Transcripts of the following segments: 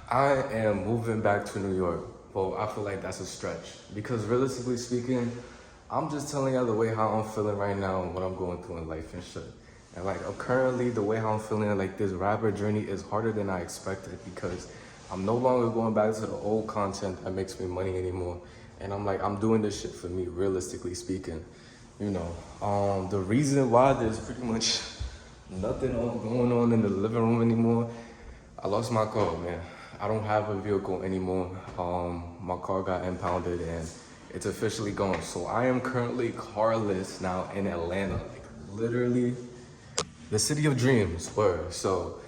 I am moving back to New York. Well, I feel like that's a stretch because realistically speaking, I'm just telling you the way how I'm feeling right now and what I'm going through in life and shit. And like currently, the way how I'm feeling, like this rapper journey is harder than I expected because I'm no longer going back to the old content that makes me money anymore. And I'm doing this shit for me, realistically speaking. The reason why there's pretty much nothing going on in the living room anymore. I lost my car, man. I don't have a vehicle anymore. My car got impounded and it's officially gone. So I am currently carless now in Atlanta. Like literally the city of dreams, word. So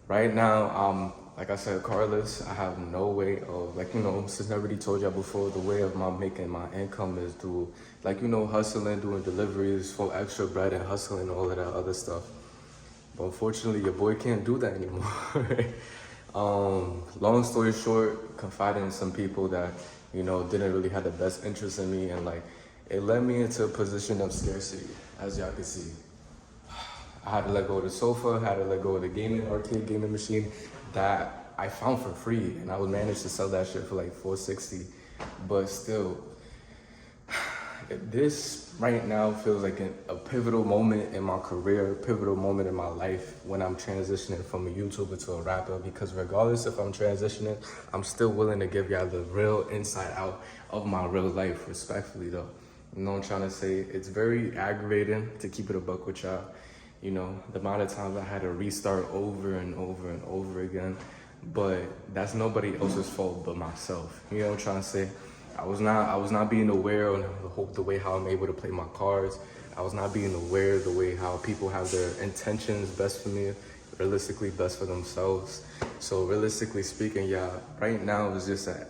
right now, like I said, carless. I have no way of since I already told y'all before, the way of my making my income is through hustling, doing deliveries for extra bread and hustling all of that other stuff. But unfortunately, your boy can't do that anymore. Long story short, confiding in some people that, didn't really have the best interest in me. And it led me into a position of scarcity, as y'all can see. I had to let go of the sofa, had to let go of the arcade gaming machine that I found for free. And I would manage to sell that shit for like $460. But still, this right now feels like a pivotal moment in my career, a pivotal moment in my life when I'm transitioning from a YouTuber to a rapper. Because regardless if I'm transitioning, I'm still willing to give y'all the real inside out of my real life, respectfully though. You know what I'm trying to say? It's very aggravating to keep it a buck with y'all. The amount of times I had to restart over and over and over again. But that's nobody else's fault but myself. You know what I'm trying to say? I was not being aware of the way how I'm able to play my cards. I was not being aware of the way how people have their intentions best for me, realistically best for themselves. So realistically speaking, yeah, right now it's just that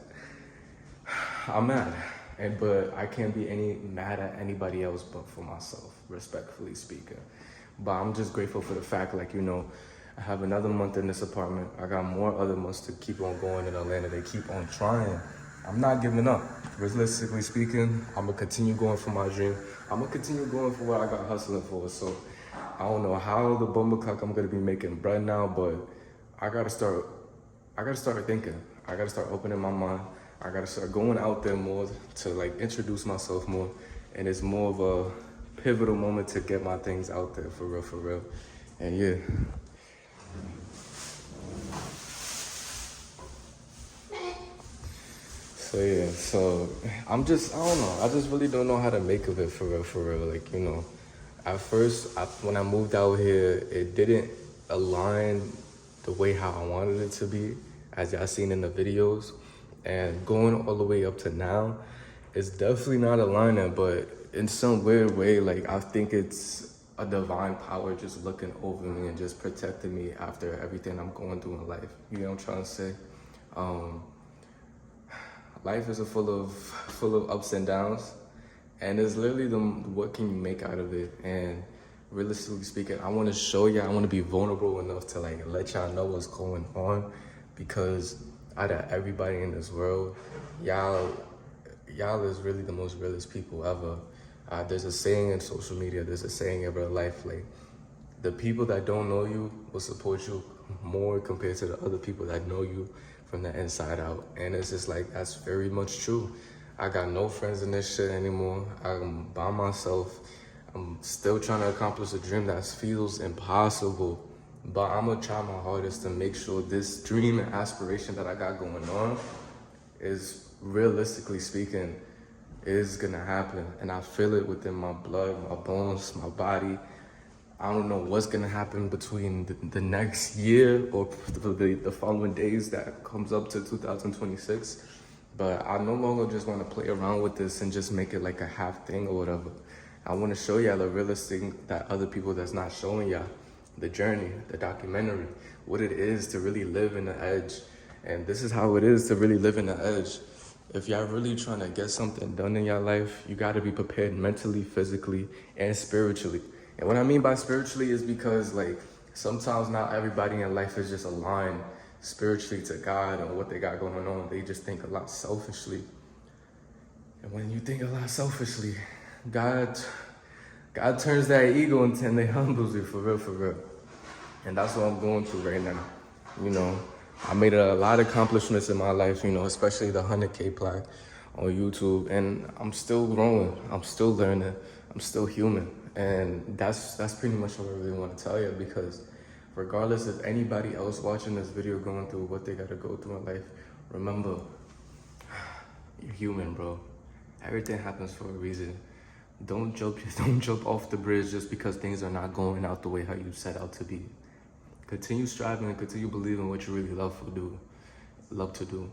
I'm mad. But I can't be mad at anybody else but for myself, respectfully speaking. But I'm just grateful for the fact, I have another month in this apartment. I got more other months to keep on going in Atlanta. They keep on trying. I'm not giving up. Realistically speaking, I'm gonna continue going for my dream. I'm gonna continue going for what I got hustling for. So I don't know how the bumblecock I'm gonna be making bread now, but I gotta start thinking. I gotta start opening my mind. I gotta start going out there more to introduce myself more. And it's more of a pivotal moment to get my things out there for real. And yeah. So I don't know. I just really don't know how to make of it for real. At first, when I moved out here, it didn't align the way how I wanted it to be, as y'all seen in the videos. And going all the way up to now, it's definitely not aligning, but in some weird way, I think it's a divine power just looking over me and just protecting me after everything I'm going through in life. You know what I'm trying to say? Life is full of ups and downs, and it's literally what can you make out of it. And realistically speaking, I want to show you. I want to be vulnerable enough to let y'all know what's going on, because out of everybody in this world, y'all is really the most realest people ever. There's a saying in social media. There's a saying in real life, the people that don't know you will support you more compared to the other people that know you from the inside out. And it's just that's very much true. I got no friends in this shit anymore. I'm by myself. I'm still trying to accomplish a dream that feels impossible. But I'm gonna try my hardest to make sure this dream and aspiration that I got going on is, realistically speaking, is gonna happen. And I feel it within my blood, my bones, my body. I don't know what's gonna happen between the next year or the following days that comes up to 2026. But I no longer just wanna play around with this and just make it like a half thing or whatever. I wanna show y'all the realistic that other people that's not showing y'all. The journey, the documentary, what it is to really live in the edge. And this is how it is to really live in the edge. If y'all really trying to get something done in your life, you gotta be prepared mentally, physically, and spiritually. And what I mean by spiritually is because sometimes not everybody in life is just aligned spiritually to God and what they got going on. They just think a lot selfishly. And when you think a lot selfishly, God turns that ego into and they humbles you for real. And that's what I'm going through right now. I made a lot of accomplishments in my life, you know, especially the 100K plaque on YouTube, and I'm still growing. I'm still learning. I'm still human, and that's pretty much what I really want to tell you. Because regardless of anybody else watching this video going through what they gotta go through in life, remember, you're human, bro. Everything happens for a reason. Don't jump off the bridge just because things are not going out the way how you set out to be. Continue striving and continue believing what you really love to do.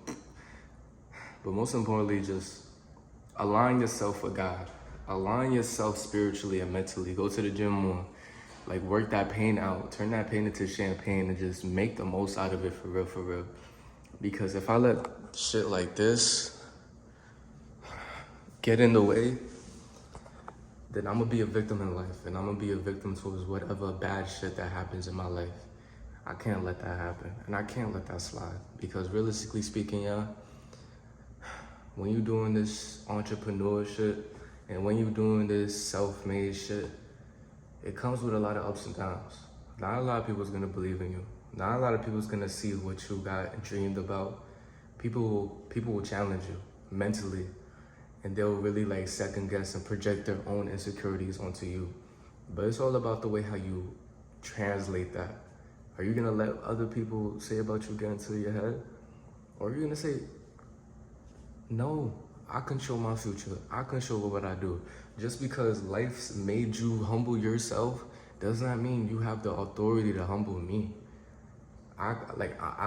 But most importantly, just align yourself with God. Align yourself spiritually and mentally. Go to the gym more. Like, work that pain out. Turn that pain into champagne and just make the most out of it for real, for real. Because if I let shit like this get in the way, then I'm gonna be a victim in life, and I'm gonna be a victim towards whatever bad shit that happens in my life. I can't let that happen, and I can't let that slide. Because realistically speaking, y'all, when you're doing this entrepreneur shit, and when you're doing this self-made shit, it comes with a lot of ups and downs. Not a lot of people's gonna believe in you. Not a lot of people's gonna see what you got dreamed about. People will challenge you mentally, and they'll really like second guess and project their own insecurities onto you. But it's all about the way how you translate that. Are you gonna let other people say about you get into your head? Or are you gonna say, no, I control my future. I control what I do. Just because life's made you humble yourself does not mean you have the authority to humble me. I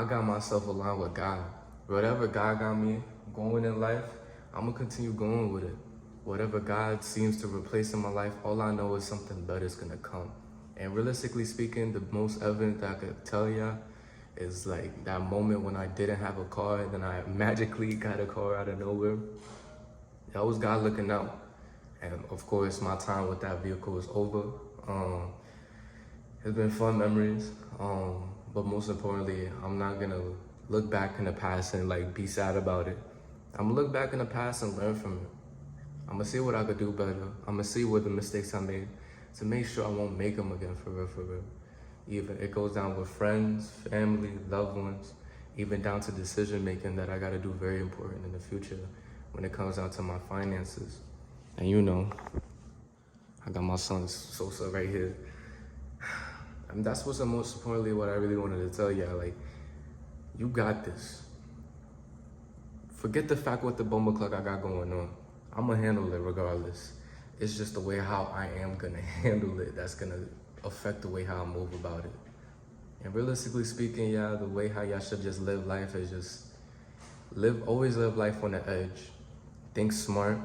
got myself aligned with God. Whatever God got me going in life, I'm gonna continue going with it. Whatever God seems to replace in my life, all I know is something better is gonna come. And realistically speaking, the most evident that I could tell ya is like that moment when I didn't have a car and then I magically got a car out of nowhere. That was God looking out. And of course, my time with that vehicle is over. It's been fun memories. But most importantly, I'm not gonna look back in the past and like be sad about it. I'm gonna look back in the past and learn from it. I'm gonna see what I could do better. I'm gonna see what the mistakes I made to make sure I won't make them again, for real, for real. Even it goes down with friends, family, loved ones, even down to decision making that I gotta do very important in the future when it comes down to my finances. And you know, I got my son Sosa right here. And that's what's the most importantly what I really wanted to tell you. Like, you got this. Forget the fact what the bomber clock I got going on. I'm gonna handle it regardless. It's just the way how I am gonna handle it that's gonna affect the way how I move about it. And realistically speaking, yeah, the way how y'all should just live life is just always live life on the edge. Think smart,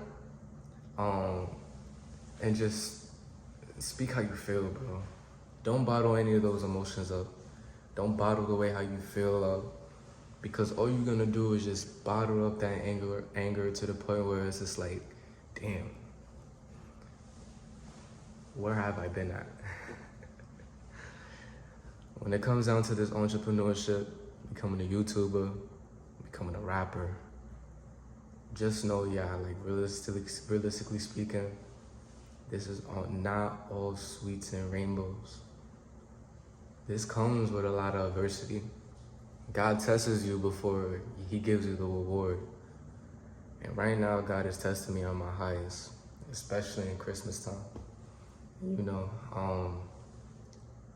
and just speak how you feel, bro. Don't bottle any of those emotions up. Don't bottle the way how you feel up, because all you're gonna do is just bottle up that anger to the point where it's just like, damn, where have I been at? When it comes down to this entrepreneurship, becoming a YouTuber, becoming a rapper, just know, yeah, like realistically speaking, this is not all sweets and rainbows. This comes with a lot of adversity. God tests you before he gives you the reward. And right now, God is testing me on my highest, especially in Christmas time. You know,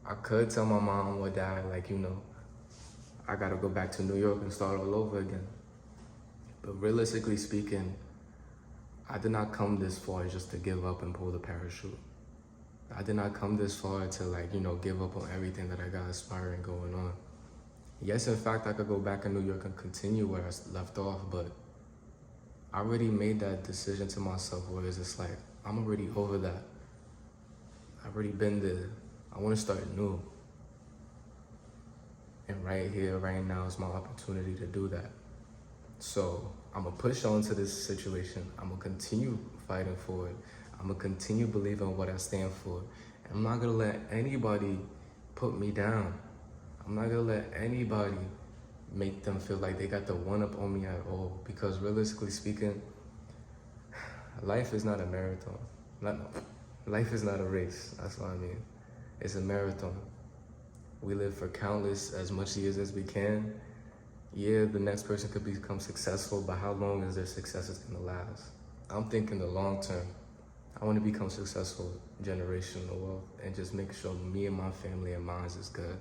I could tell my mom or dad, like, you know, I gotta go back to New York and start all over again. But realistically speaking, I did not come this far just to give up and pull the parachute. I did not come this far to, like, you know, give up on everything that I got aspiring going on. Yes, in fact, I could go back in New York and continue where I left off, but I already made that decision to myself where it's just like, I'm already over that. I've already been there. I want to start new. And right here, right now is my opportunity to do that. So I'm gonna push on to this situation. I'm gonna continue fighting for it. I'm gonna continue believing what I stand for. I'm not gonna let anybody put me down. I'm not gonna let anybody make them feel like they got the one up on me at all. Because realistically speaking, life is not a marathon. Life is not a race, that's what I mean. It's a marathon. We live for countless, as much years as we can. Yeah, the next person could become successful, but how long is their success is gonna last? I'm thinking the long term. I want to become successful, generational wealth, and just make sure me and my family and mine is good.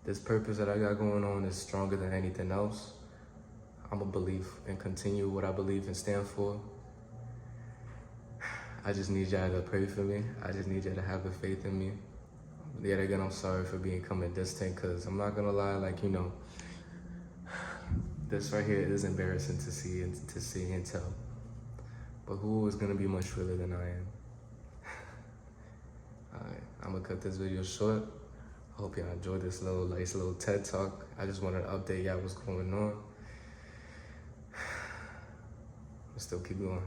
This purpose that I got going on is stronger than anything else. I'm a believe and continue what I believe and stand for. I just need y'all to pray for me. I just need y'all to have the faith in me. Yet again, I'm sorry for becoming distant, because I'm not gonna lie, like, this right here is embarrassing to see and tell. But who is gonna be much realer than I am? Alright, I'm gonna cut this video short. I hope y'all enjoyed this nice little TED Talk. I just wanted to update y'all what's going on. Still keep going.